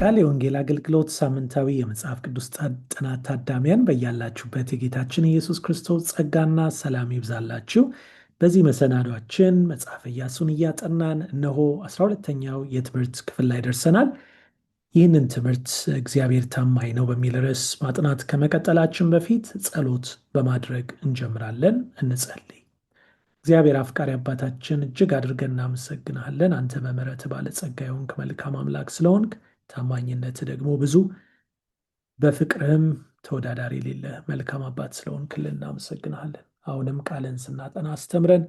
ቃል የወንጌል አገልግሎት ሳምንታዊ የመጽሐፍ ቅዱስ ጥናት ታዳሚያን በያላችሁበት የጌታችን ኢየሱስ ክርስቶስ ጸጋና ሰላም ይብዛላችሁ። በዚህ መሰናዷችን መጽሐፈ ኢያሱን እያጠናን እነሆ 12ኛው የትምህርት ክፍል ላይ ደርሰናል። ይህንን ትምህርት እግዚአብሔር ታማኝ ነው በሚል ርዕስ ማጥናት ከመቀጠላችን በፊት ጸሎት በማድረግ እንጀምራለን። እንጸልይ። እግዚአብሔር አፍቃሪ አባታችን እጅግ አድርገን እናመሰግናለን። አንተ በምሕረት ባለጸጋ የሆንክ መልካም አምላክ ስለሆንክ፣ ታማኝነት ደግሞ ብዙ፣ በፍቅርህም ተወዳዳሪ የሌለ መልካም አባት ስለሆንክልን እናመሰግናለን። አሁንም ቃልን ስናጠና አስተምረን፣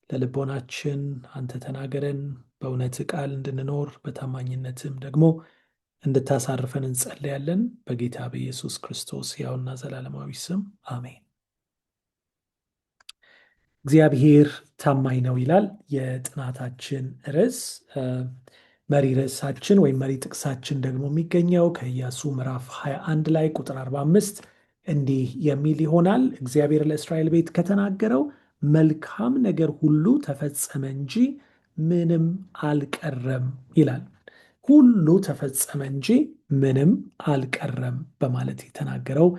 ለልቦናችን አንተ ተናገረን፣ በእውነት ቃል እንድንኖር በታማኝነትም ደግሞ እንድታሳርፈን እንጸልያለን። በጌታ በኢየሱስ ክርስቶስ ሕያውና ዘላለማዊ ስም አሜን። እግዚአብሔር ታማኝ ነው ይላል የጥናታችን ርዕስ። መሪ ርዕሳችን ወይም መሪ ጥቅሳችን ደግሞ የሚገኘው ከኢያሱ ምዕራፍ 21 ላይ ቁጥር 45 እንዲህ የሚል ይሆናል። እግዚአብሔር ለእስራኤል ቤት ከተናገረው መልካም ነገር ሁሉ ተፈጸመ እንጂ ምንም አልቀረም ይላል። ሁሉ ተፈጸመ እንጂ ምንም አልቀረም በማለት የተናገረው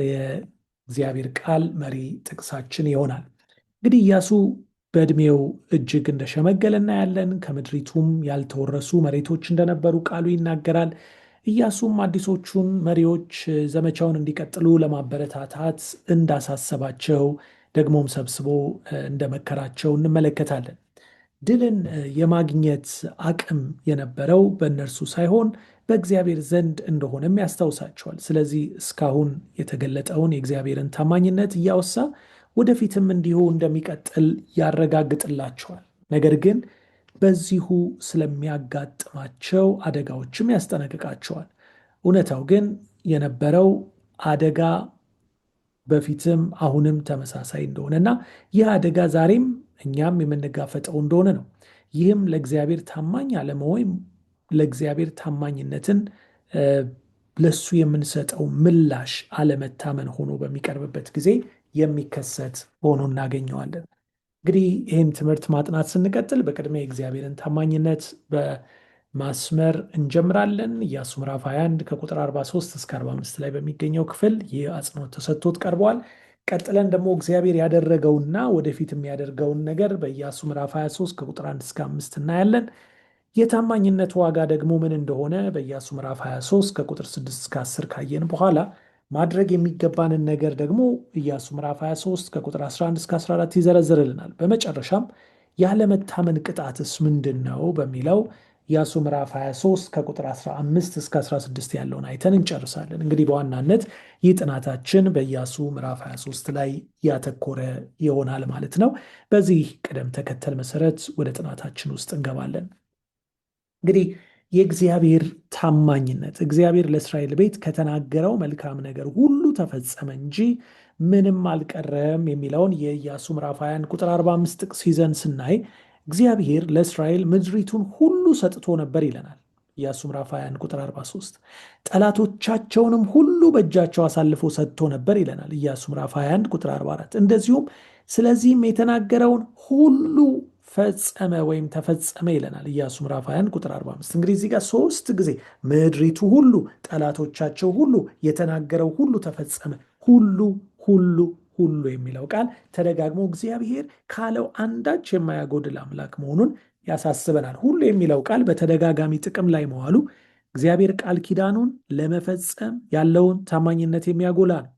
የእግዚአብሔር ቃል መሪ ጥቅሳችን ይሆናል። እንግዲህ ኢያሱ በዕድሜው እጅግ እንደሸመገለ እናያለን። ከምድሪቱም ያልተወረሱ መሬቶች እንደነበሩ ቃሉ ይናገራል። ኢያሱም አዲሶቹን መሪዎች ዘመቻውን እንዲቀጥሉ ለማበረታታት እንዳሳሰባቸው ደግሞም ሰብስቦ እንደመከራቸው እንመለከታለን። ድልን የማግኘት አቅም የነበረው በእነርሱ ሳይሆን በእግዚአብሔር ዘንድ እንደሆነም ያስታውሳቸዋል። ስለዚህ እስካሁን የተገለጠውን የእግዚአብሔርን ታማኝነት እያወሳ ወደፊትም እንዲሁ እንደሚቀጥል ያረጋግጥላቸዋል። ነገር ግን በዚሁ ስለሚያጋጥማቸው አደጋዎችም ያስጠነቅቃቸዋል። እውነታው ግን የነበረው አደጋ በፊትም አሁንም ተመሳሳይ እንደሆነና ይህ አደጋ ዛሬም እኛም የምንጋፈጠው እንደሆነ ነው። ይህም ለእግዚአብሔር ታማኝ አለመሆን፣ ለእግዚአብሔር ታማኝነትን ለሱ የምንሰጠው ምላሽ አለመታመን ሆኖ በሚቀርብበት ጊዜ የሚከሰት ሆኖ እናገኘዋለን። እንግዲህ ይህን ትምህርት ማጥናት ስንቀጥል በቅድሚያ የእግዚአብሔርን ታማኝነት በማስመር እንጀምራለን። ኢያሱ ምዕራፍ 21 ከቁጥር 43 እስከ 45 ላይ በሚገኘው ክፍል ይህ አጽንኦት ተሰጥቶት ቀርቧል። ቀጥለን ደግሞ እግዚአብሔር ያደረገውና ወደፊት የሚያደርገውን ነገር በኢያሱ ምዕራፍ 23 ከቁጥር 1 እስከ 5 እናያለን። የታማኝነት ዋጋ ደግሞ ምን እንደሆነ በኢያሱ ምዕራፍ 23 ከቁጥር 6 እስከ 10 ካየን በኋላ ማድረግ የሚገባንን ነገር ደግሞ ኢያሱ ምዕራፍ 23 ከቁጥር 11 እስከ 14 ይዘረዝርልናል። በመጨረሻም ያለመታመን ቅጣትስ ምንድን ነው በሚለው ኢያሱ ምዕራፍ 23 ከቁጥር 15 እስከ 16 ያለውን አይተን እንጨርሳለን። እንግዲህ በዋናነት ይህ ጥናታችን በኢያሱ ምዕራፍ 23 ላይ ያተኮረ ይሆናል ማለት ነው። በዚህ ቅደም ተከተል መሰረት ወደ ጥናታችን ውስጥ እንገባለን። እንግዲህ የእግዚአብሔር ታማኝነት፣ እግዚአብሔር ለእስራኤል ቤት ከተናገረው መልካም ነገር ሁሉ ተፈጸመ እንጂ ምንም አልቀረም የሚለውን የኢያሱ ምዕራፍ 21 ቁጥር 45 ጥቅስ ይዘን ስናይ እግዚአብሔር ለእስራኤል ምድሪቱን ሁሉ ሰጥቶ ነበር ይለናል። ኢያሱ ምዕራፍ 21 ቁጥር 43 ጠላቶቻቸውንም ሁሉ በእጃቸው አሳልፎ ሰጥቶ ነበር ይለናል። ኢያሱ ምዕራፍ 21 ቁጥር 44 እንደዚሁም ስለዚህም የተናገረውን ሁሉ ፈጸመ ወይም ተፈጸመ ይለናል። ኢያሱ ምዕራፍ 21 ቁጥር 45። እንግዲህ እዚህ ጋር 3 ጊዜ ምድሪቱ ሁሉ፣ ጠላቶቻቸው ሁሉ፣ የተናገረው ሁሉ ተፈጸመ፣ ሁሉ ሁሉ ሁሉ የሚለው ቃል ተደጋግሞ እግዚአብሔር ካለው አንዳች የማያጎድል አምላክ መሆኑን ያሳስበናል። ሁሉ የሚለው ቃል በተደጋጋሚ ጥቅም ላይ መዋሉ እግዚአብሔር ቃል ኪዳኑን ለመፈጸም ያለውን ታማኝነት የሚያጎላ ነው።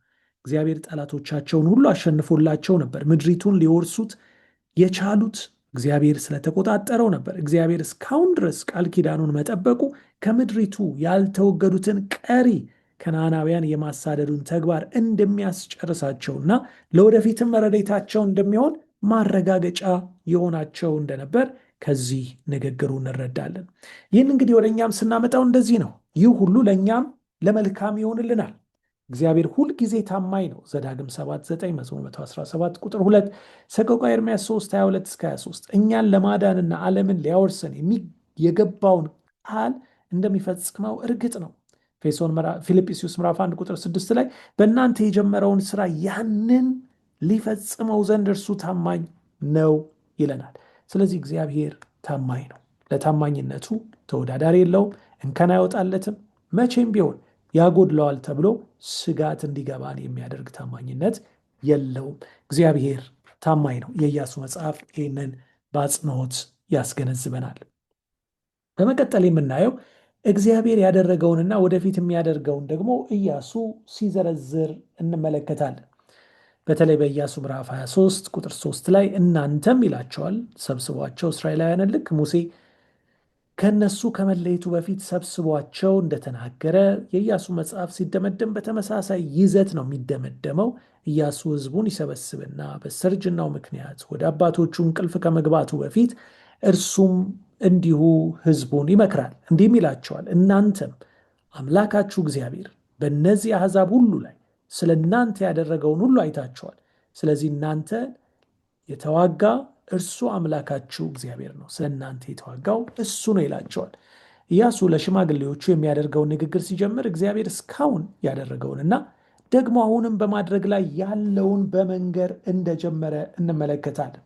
እግዚአብሔር ጠላቶቻቸውን ሁሉ አሸንፎላቸው ነበር። ምድሪቱን ሊወርሱት የቻሉት እግዚአብሔር ስለተቆጣጠረው ነበር። እግዚአብሔር እስካሁን ድረስ ቃል ኪዳኑን መጠበቁ ከምድሪቱ ያልተወገዱትን ቀሪ ከነዓናውያን የማሳደዱን ተግባር እንደሚያስጨርሳቸውና ለወደፊትም ረድኤታቸው እንደሚሆን ማረጋገጫ የሆናቸው እንደነበር ከዚህ ንግግሩ እንረዳለን። ይህን እንግዲህ ወደ እኛም ስናመጣው እንደዚህ ነው። ይህ ሁሉ ለእኛም ለመልካም ይሆንልናል። እግዚአብሔር ሁል ጊዜ ታማኝ ነው። ዘዳግም 7:9፣ መዝሙር 117 ቁጥር 2፣ ሰቆቃወ ኤርምያስ 3:22 እስከ 23 እኛን ለማዳንና ዓለምን ሊያወርሰን የገባውን ቃል እንደሚፈጽመው እርግጥ ነው። ፊልጵስዩስ ምዕራፍ 1 ቁጥር 6 ላይ በእናንተ የጀመረውን ስራ ያንን ሊፈጽመው ዘንድ እርሱ ታማኝ ነው ይለናል። ስለዚህ እግዚአብሔር ታማኝ ነው። ለታማኝነቱ ተወዳዳሪ የለውም፣ እንከን አይወጣለትም፣ መቼም ቢሆን ያጎድለዋል ተብሎ ስጋት እንዲገባን የሚያደርግ ታማኝነት የለውም። እግዚአብሔር ታማኝ ነው። የኢያሱ መጽሐፍ ይህንን በአጽንኦት ያስገነዝበናል። በመቀጠል የምናየው እግዚአብሔር ያደረገውንና ወደፊት የሚያደርገውን ደግሞ ኢያሱ ሲዘረዝር እንመለከታለን። በተለይ በኢያሱ ምዕራፍ 23 ቁጥር 3 ላይ እናንተም ይላቸዋል ሰብስቧቸው እስራኤላውያንን ልክ ሙሴ ከነሱ ከመለየቱ በፊት ሰብስቧቸው እንደተናገረ የኢያሱ መጽሐፍ ሲደመደም በተመሳሳይ ይዘት ነው የሚደመደመው። ኢያሱ ሕዝቡን ይሰበስብና በስተርጅናው ምክንያት ወደ አባቶቹ እንቅልፍ ከመግባቱ በፊት እርሱም እንዲሁ ሕዝቡን ይመክራል። እንዲህም ይላቸዋል፣ እናንተም አምላካችሁ እግዚአብሔር በእነዚህ አሕዛብ ሁሉ ላይ ስለ እናንተ ያደረገውን ሁሉ አይታችኋል። ስለዚህ እናንተ የተዋጋ እርሱ አምላካችሁ እግዚአብሔር ነው፣ ስለ እናንተ የተዋጋው እሱ ነው ይላቸዋል። ኢያሱ ለሽማግሌዎቹ የሚያደርገውን ንግግር ሲጀምር እግዚአብሔር እስካሁን ያደረገውንና ደግሞ አሁንም በማድረግ ላይ ያለውን በመንገር እንደጀመረ እንመለከታለን።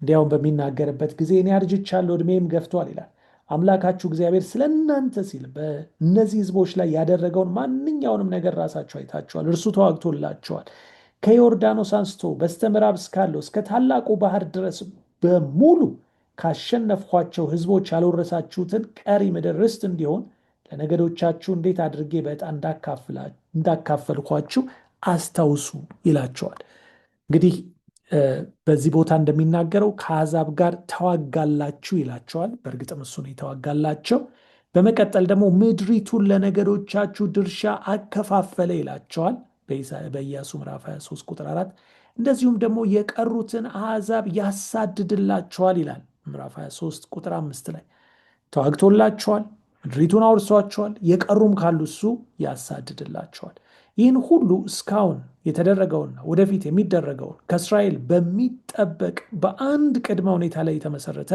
እንዲያውም በሚናገርበት ጊዜ እኔ አርጅቻለሁ፣ ዕድሜም ገፍቷል ይላል። አምላካችሁ እግዚአብሔር ስለ እናንተ ሲል በእነዚህ ሕዝቦች ላይ ያደረገውን ማንኛውንም ነገር ራሳቸው አይታችኋል። እርሱ ተዋግቶላቸዋል። ከዮርዳኖስ አንስቶ በስተ ምዕራብ እስካለው እስከ ታላቁ ባህር ድረስ በሙሉ ካሸነፍኳቸው ሕዝቦች ያልወረሳችሁትን ቀሪ ምድር ርስት እንዲሆን ለነገዶቻችሁ እንዴት አድርጌ በዕጣ እንዳካፈልኳችሁ አስታውሱ ይላቸዋል። እንግዲህ በዚህ ቦታ እንደሚናገረው ከአሕዛብ ጋር ተዋጋላችሁ ይላቸዋል። በእርግጥም እሱ ነው የተዋጋላቸው። በመቀጠል ደግሞ ምድሪቱን ለነገዶቻችሁ ድርሻ አከፋፈለ ይላቸዋል በኢያሱ ምዕራፍ 23 ቁጥር 4። እንደዚሁም ደግሞ የቀሩትን አሕዛብ ያሳድድላቸዋል ይላል ምዕራፍ 23 ቁጥር 5 ላይ። ተዋግቶላቸዋል፣ ምድሪቱን አውርሷቸዋል። የቀሩም ካሉ እሱ ያሳድድላቸዋል። ይህን ሁሉ እስካሁን የተደረገውና ወደፊት የሚደረገውን ከእስራኤል በሚጠበቅ በአንድ ቅድመ ሁኔታ ላይ የተመሰረተ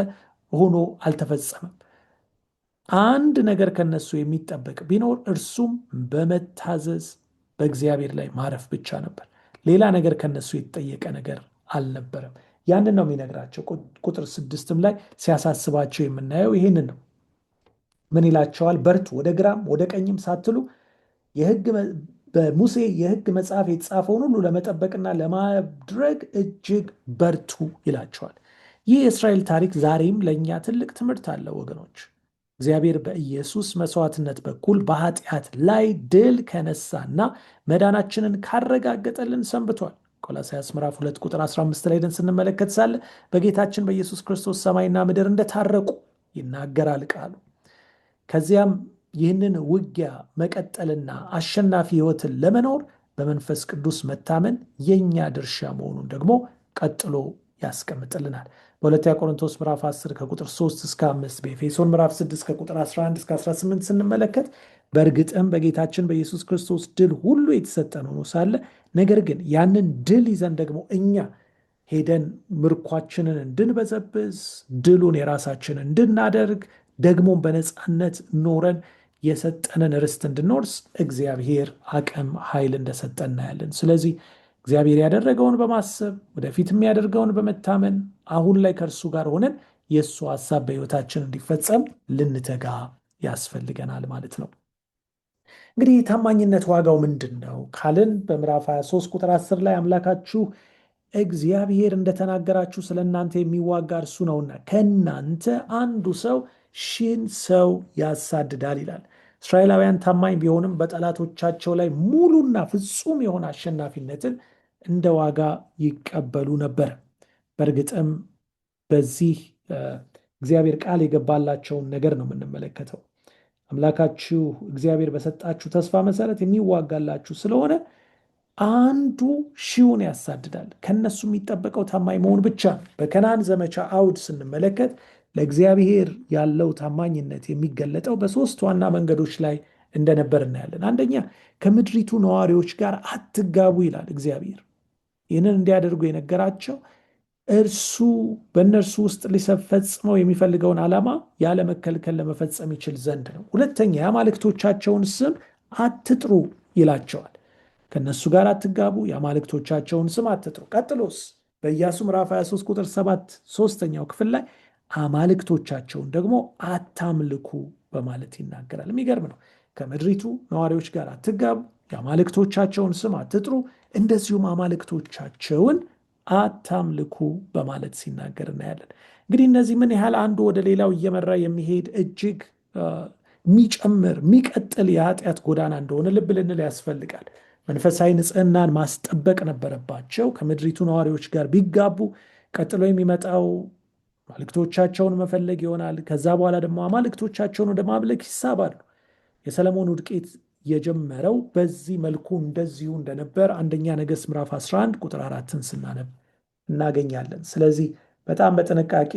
ሆኖ አልተፈጸመም። አንድ ነገር ከነሱ የሚጠበቅ ቢኖር እርሱም በመታዘዝ በእግዚአብሔር ላይ ማረፍ ብቻ ነበር። ሌላ ነገር ከነሱ የተጠየቀ ነገር አልነበረም። ያንን ነው የሚነግራቸው። ቁጥር 6 ላይ ሲያሳስባቸው የምናየው ይህንን ነው። ምን ይላቸዋል? በርቱ፣ ወደ ግራም ወደ ቀኝም ሳትሉ በሙሴ የሕግ መጽሐፍ የተጻፈውን ሁሉ ለመጠበቅና ለማድረግ እጅግ በርቱ ይላቸዋል። ይህ የእስራኤል ታሪክ ዛሬም ለእኛ ትልቅ ትምህርት አለው ወገኖች። እግዚአብሔር በኢየሱስ መስዋዕትነት በኩል በኃጢአት ላይ ድል ከነሳና መዳናችንን ካረጋገጠልን ሰንብቷል። ቆላስይስ ምዕራፍ 2 ቁጥር 15 ላይ ደን ስንመለከት ሳለ በጌታችን በኢየሱስ ክርስቶስ ሰማይና ምድር እንደታረቁ ይናገራል ቃሉ። ከዚያም ይህንን ውጊያ መቀጠልና አሸናፊ ሕይወትን ለመኖር በመንፈስ ቅዱስ መታመን የኛ ድርሻ መሆኑን ደግሞ ቀጥሎ ያስቀምጥልናል። በሁለተኛ ቆሮንቶስ ምዕራፍ 10 ከቁጥር 3 እስከ 5፣ በኤፌሶን ምዕራፍ 6 ከቁጥር 11 እስከ 18 ስንመለከት በእርግጥም በጌታችን በኢየሱስ ክርስቶስ ድል ሁሉ የተሰጠን ሆኖ ሳለ ነገር ግን ያንን ድል ይዘን ደግሞ እኛ ሄደን ምርኳችንን እንድንበዘብዝ ድሉን የራሳችን እንድናደርግ ደግሞም በነፃነት ኖረን የሰጠንን ርስት እንድንወርስ እግዚአብሔር አቅም ኃይል እንደሰጠን እናያለን። ስለዚህ እግዚአብሔር ያደረገውን በማሰብ ወደፊት የሚያደርገውን በመታመን አሁን ላይ ከእርሱ ጋር ሆነን የእሱ ሐሳብ በሕይወታችን እንዲፈጸም ልንተጋ ያስፈልገናል ማለት ነው። እንግዲህ የታማኝነት ዋጋው ምንድን ነው ካልን በምዕራፍ 23 ቁጥር 10 ላይ አምላካችሁ እግዚአብሔር እንደተናገራችሁ ስለ እናንተ የሚዋጋ እርሱ ነውና ከእናንተ አንዱ ሰው 1000 ሰው ያሳድዳል ይላል። እስራኤላውያን ታማኝ ቢሆንም በጠላቶቻቸው ላይ ሙሉና ፍጹም የሆነ አሸናፊነትን እንደ ዋጋ ይቀበሉ ነበር። በእርግጥም በዚህ እግዚአብሔር ቃል የገባላቸውን ነገር ነው የምንመለከተው። አምላካችሁ እግዚአብሔር በሰጣችሁ ተስፋ መሰረት የሚዋጋላችሁ ስለሆነ አንዱ 1000 ያሳድዳል። ከነሱ የሚጠበቀው ታማኝ መሆን ብቻ ነው። በከናን ዘመቻ አውድ ስንመለከት ለእግዚአብሔር ያለው ታማኝነት የሚገለጠው በ3 ዋና መንገዶች ላይ እንደነበር እናያለን። አንደኛ ከምድሪቱ ነዋሪዎች ጋር አትጋቡ ይላል እግዚአብሔር። ይህንን እንዲያደርጉ የነገራቸው እርሱ በእነርሱ ውስጥ ሊፈጽመው የሚፈልገውን ዓላማ ያለመከልከል ለመፈጸም ይችል ዘንድ ነው። ሁለተኛ የአማልክቶቻቸውን ስም አትጥሩ ይላቸዋል። ከእነሱ ጋር አትጋቡ፣ የአማልክቶቻቸውን ስም አትጥሩ። ቀጥሎስ በኢያሱ ምዕራፍ 23 ቁጥር 7 3ኛው ክፍል ላይ አማልክቶቻቸውን ደግሞ አታምልኩ በማለት ይናገራል። የሚገርም ነው። ከምድሪቱ ነዋሪዎች ጋር አትጋቡ፣ የአማልክቶቻቸውን ስም አትጥሩ፣ እንደዚሁም አማልክቶቻቸውን አታምልኩ በማለት ሲናገር እናያለን። እንግዲህ እነዚህ ምን ያህል አንዱ ወደ ሌላው እየመራ የሚሄድ እጅግ የሚጨምር የሚቀጥል የኃጢአት ጎዳና እንደሆነ ልብ ልንል ያስፈልጋል። መንፈሳዊ ንጽህናን ማስጠበቅ ነበረባቸው። ከምድሪቱ ነዋሪዎች ጋር ቢጋቡ ቀጥሎ የሚመጣው አማልክቶቻቸውን መፈለግ ይሆናል። ከዛ በኋላ ደግሞ አማልክቶቻቸውን ወደ ማምለክ ይሳባሉ። የሰለሞን ውድቀት የጀመረው በዚህ መልኩ እንደዚሁ እንደነበር አንደኛ ነገሥት ምዕራፍ 11 ቁጥር 4ን ስናነብ እናገኛለን። ስለዚህ በጣም በጥንቃቄ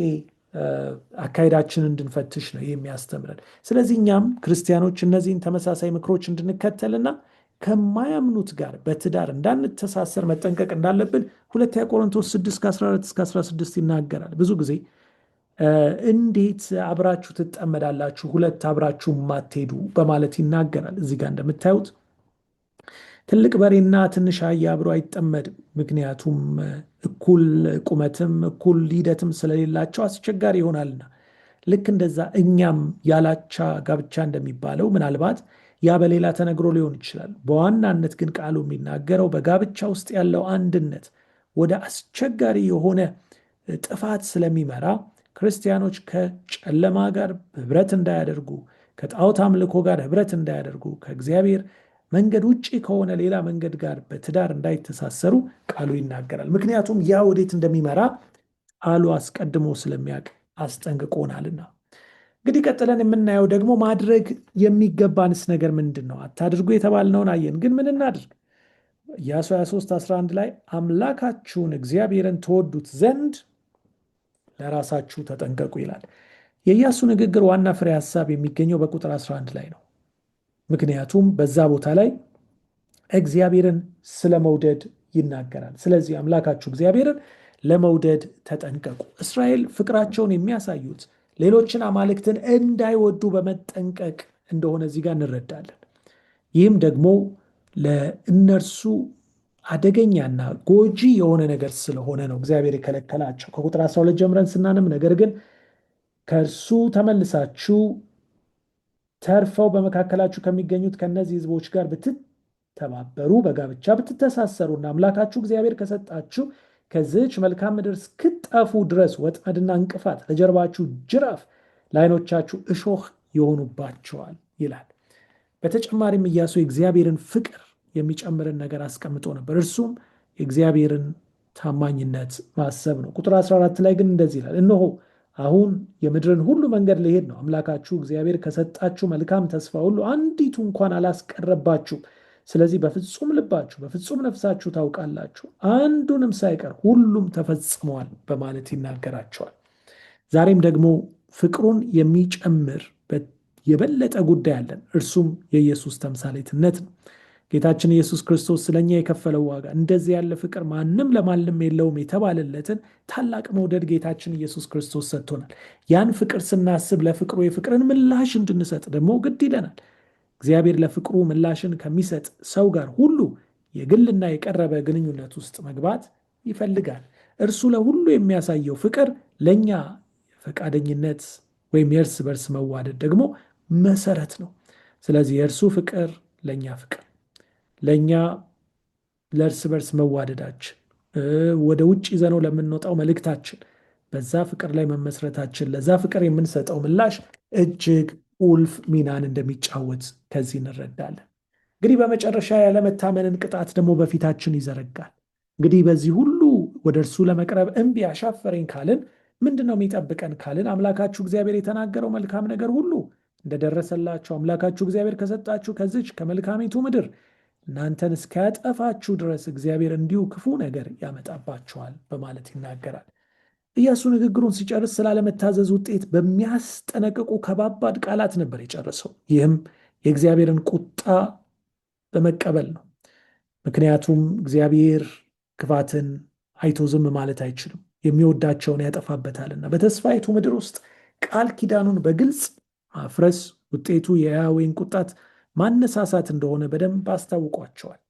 አካሄዳችንን እንድንፈትሽ ነው የሚያስተምረን። ስለዚህ እኛም ክርስቲያኖች እነዚህን ተመሳሳይ ምክሮች እንድንከተልና ከማያምኑት ጋር በትዳር እንዳንተሳሰር መጠንቀቅ እንዳለብን ሁለተኛ ቆሮንቶስ 6:14-16 ይናገራል። ብዙ ጊዜ እንዴት አብራችሁ ትጠመዳላችሁ ሁለት አብራችሁ ማትሄዱ በማለት ይናገራል። እዚህ ጋር እንደምታዩት ትልቅ በሬና ትንሽ አህያ አብሮ አይጠመድም፣ ምክንያቱም እኩል ቁመትም እኩል ሂደትም ስለሌላቸው አስቸጋሪ ይሆናልና። ልክ እንደዛ እኛም ያላቻ ጋብቻ እንደሚባለው ምናልባት ያ በሌላ ተነግሮ ሊሆን ይችላል። በዋናነት ግን ቃሉ የሚናገረው በጋብቻ ውስጥ ያለው አንድነት ወደ አስቸጋሪ የሆነ ጥፋት ስለሚመራ ክርስቲያኖች ከጨለማ ጋር ህብረት እንዳያደርጉ፣ ከጣዖት አምልኮ ጋር ህብረት እንዳያደርጉ፣ ከእግዚአብሔር መንገድ ውጭ ከሆነ ሌላ መንገድ ጋር በትዳር እንዳይተሳሰሩ ቃሉ ይናገራል። ምክንያቱም ያ ወዴት እንደሚመራ ቃሉ አስቀድሞ ስለሚያውቅ አስጠንቅቆናልና። እንግዲህ ቀጥለን የምናየው ደግሞ ማድረግ የሚገባንስ ነገር ምንድን ነው? አታድርጉ የተባልነውን አየን። ግን ምን እናድርግ? ኢያሱ 23:11 ላይ አምላካችሁን እግዚአብሔርን ትወዱት ዘንድ ለራሳችሁ ተጠንቀቁ ይላል። የኢያሱ ንግግር ዋና ፍሬ ሐሳብ የሚገኘው በቁጥር 11 ላይ ነው። ምክንያቱም በዛ ቦታ ላይ እግዚአብሔርን ስለመውደድ ይናገራል። ስለዚህ አምላካችሁ እግዚአብሔርን ለመውደድ ተጠንቀቁ። እስራኤል ፍቅራቸውን የሚያሳዩት ሌሎችን አማልክትን እንዳይወዱ በመጠንቀቅ እንደሆነ እዚህ ጋር እንረዳለን። ይህም ደግሞ ለእነርሱ አደገኛና ጎጂ የሆነ ነገር ስለሆነ ነው እግዚአብሔር የከለከላቸው። ከቁጥር 12 ጀምረን ስናንም ነገር ግን ከእርሱ ተመልሳችሁ ተርፈው በመካከላችሁ ከሚገኙት ከእነዚህ ሕዝቦች ጋር ብትተባበሩ፣ በጋብቻ ብትተሳሰሩና አምላካችሁ እግዚአብሔር ከሰጣችሁ ከዚህች መልካም ምድር እስክጠፉ ድረስ ወጥመድና እንቅፋት፣ ለጀርባችሁ ጅራፍ፣ ለዓይኖቻችሁ እሾህ ይሆኑባቸዋል ይላል። በተጨማሪም ኢያሱ የእግዚአብሔርን ፍቅር የሚጨምርን ነገር አስቀምጦ ነበር። እርሱም የእግዚአብሔርን ታማኝነት ማሰብ ነው። ቁጥር 14 ላይ ግን እንደዚህ ይላል፣ እነሆ አሁን የምድርን ሁሉ መንገድ ልሄድ ነው። አምላካችሁ እግዚአብሔር ከሰጣችሁ መልካም ተስፋ ሁሉ አንዲቱ እንኳን አላስቀረባችሁ። ስለዚህ በፍጹም ልባችሁ በፍጹም ነፍሳችሁ ታውቃላችሁ፣ አንዱንም ሳይቀር ሁሉም ተፈጽመዋል በማለት ይናገራቸዋል። ዛሬም ደግሞ ፍቅሩን የሚጨምር የበለጠ ጉዳይ አለን። እርሱም የኢየሱስ ተምሳሌትነት ነው። ጌታችን ኢየሱስ ክርስቶስ ስለኛ የከፈለው ዋጋ፣ እንደዚህ ያለ ፍቅር ማንም ለማንም የለውም የተባለለትን ታላቅ መውደድ ጌታችን ኢየሱስ ክርስቶስ ሰጥቶናል። ያን ፍቅር ስናስብ ለፍቅሩ የፍቅርን ምላሽ እንድንሰጥ ደግሞ ግድ ይለናል። እግዚአብሔር ለፍቅሩ ምላሽን ከሚሰጥ ሰው ጋር ሁሉ የግልና የቀረበ ግንኙነት ውስጥ መግባት ይፈልጋል። እርሱ ለሁሉ የሚያሳየው ፍቅር ለእኛ ፈቃደኝነት ወይም የእርስ በርስ መዋደድ ደግሞ መሰረት ነው። ስለዚህ የእርሱ ፍቅር ለእኛ ፍቅር፣ ለእኛ ለእርስ በርስ መዋደዳችን፣ ወደ ውጭ ይዘነው ለምንወጣው መልእክታችን፣ በዛ ፍቅር ላይ መመስረታችን፣ ለዛ ፍቅር የምንሰጠው ምላሽ እጅግ ቁልፍ ሚናን እንደሚጫወት ከዚህ እንረዳለን። እንግዲህ በመጨረሻ ያለመታመንን ቅጣት ደግሞ በፊታችን ይዘረጋል። እንግዲህ በዚህ ሁሉ ወደ እርሱ ለመቅረብ እምቢ አሻፈረኝ ካልን ምንድን ነው የሚጠብቀን ካልን አምላካችሁ እግዚአብሔር የተናገረው መልካም ነገር ሁሉ እንደደረሰላችሁ አምላካችሁ እግዚአብሔር ከሰጣችሁ ከዚች ከመልካሚቱ ምድር እናንተን እስኪያጠፋችሁ ድረስ እግዚአብሔር እንዲሁ ክፉ ነገር ያመጣባችኋል በማለት ይናገራል። ኢያሱ ንግግሩን ሲጨርስ ስላለመታዘዝ ውጤት በሚያስጠነቅቁ ከባባድ ቃላት ነበር የጨረሰው። ይህም የእግዚአብሔርን ቁጣ በመቀበል ነው። ምክንያቱም እግዚአብሔር ክፋትን አይቶ ዝም ማለት አይችልም፣ የሚወዳቸውን ያጠፋበታልና። በተስፋይቱ ምድር ውስጥ ቃል ኪዳኑን በግልጽ ማፍረስ ውጤቱ የያህዌን ቁጣት ማነሳሳት እንደሆነ በደንብ አስታውቋቸዋል።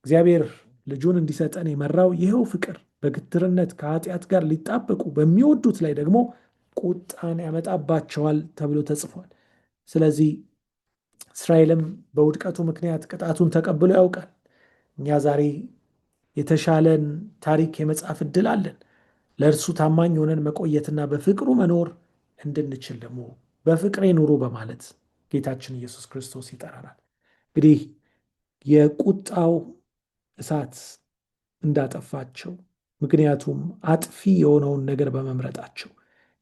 እግዚአብሔር ልጁን እንዲሰጠን የመራው ይኸው ፍቅር በግትርነት ከኃጢአት ጋር ሊጣበቁ በሚወዱት ላይ ደግሞ ቁጣን ያመጣባቸዋል ተብሎ ተጽፏል። ስለዚህ እስራኤልም በውድቀቱ ምክንያት ቅጣቱን ተቀብሎ ያውቃል። እኛ ዛሬ የተሻለን ታሪክ የመጻፍ ዕድል አለን። ለእርሱ ታማኝ ሆነን መቆየትና በፍቅሩ መኖር እንድንችል ደግሞ በፍቅሬ ኑሩ በማለት ጌታችን ኢየሱስ ክርስቶስ ይጠራናል። እንግዲህ የቁጣው እሳት እንዳጠፋቸው፣ ምክንያቱም አጥፊ የሆነውን ነገር በመምረጣቸው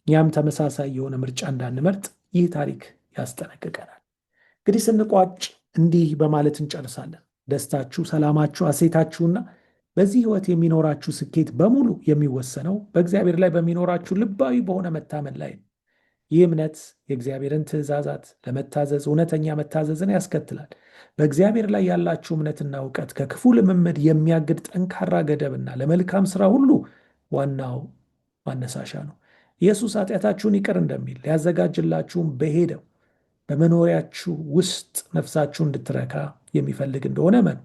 እኛም ተመሳሳይ የሆነ ምርጫ እንዳንመርጥ ይህ ታሪክ ያስጠነቅቀናል። እንግዲህ ስንቋጭ እንዲህ በማለት እንጨርሳለን። ደስታችሁ፣ ሰላማችሁ፣ ሐሴታችሁና በዚህ ሕይወት የሚኖራችሁ ስኬት በሙሉ የሚወሰነው በእግዚአብሔር ላይ በሚኖራችሁ ልባዊ በሆነ መታመን ላይ ነው። ይህ እምነት የእግዚአብሔርን ትእዛዛት ለመታዘዝ እውነተኛ መታዘዝን ያስከትላል። በእግዚአብሔር ላይ ያላችሁ እምነትና እውቀት ከክፉ ልምምድ የሚያግድ ጠንካራ ገደብና ለመልካም ሥራ ሁሉ ዋናው ማነሳሻ ነው። ኢየሱስ ኃጢአታችሁን ይቅር እንደሚል ሊያዘጋጅላችሁም በሄደው በመኖሪያችሁ ውስጥ ነፍሳችሁ እንድትረካ የሚፈልግ እንደሆነ እመኑ።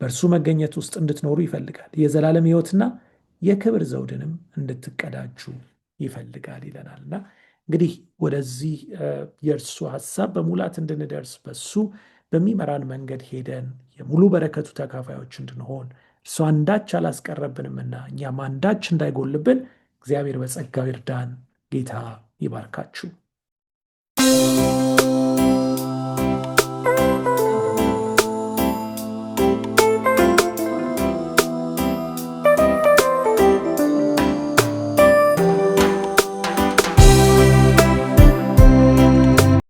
በእርሱ መገኘት ውስጥ እንድትኖሩ ይፈልጋል። የዘላለም ሕይወትና የክብር ዘውድንም እንድትቀዳጁ ይፈልጋል ይለናልና እንግዲህ ወደዚህ የእርሱ ሐሳብ በሙላት እንድንደርስ በሱ በሚመራን መንገድ ሄደን የሙሉ በረከቱ ተካፋዮች እንድንሆን እርሱ አንዳች አላስቀረብንምና እኛም አንዳች እንዳይጎልብን እግዚአብሔር በጸጋው ይርዳን። ጌታ ይባርካችሁ።